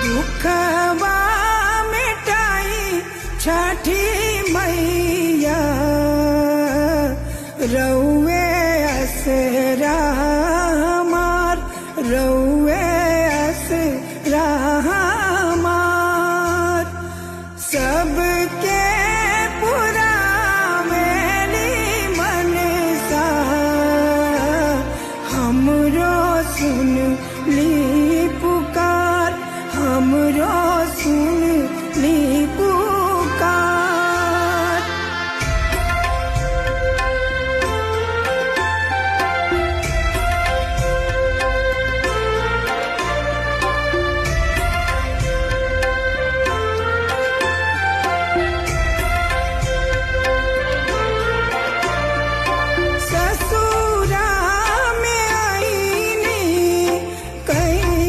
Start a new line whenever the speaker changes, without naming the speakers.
दुखवा मिटाई छठी मैया रउए असरा हमार रउए असरा हमार सबके पुरावेली मनसा हमरो सुन ली पुकार हमरो सुन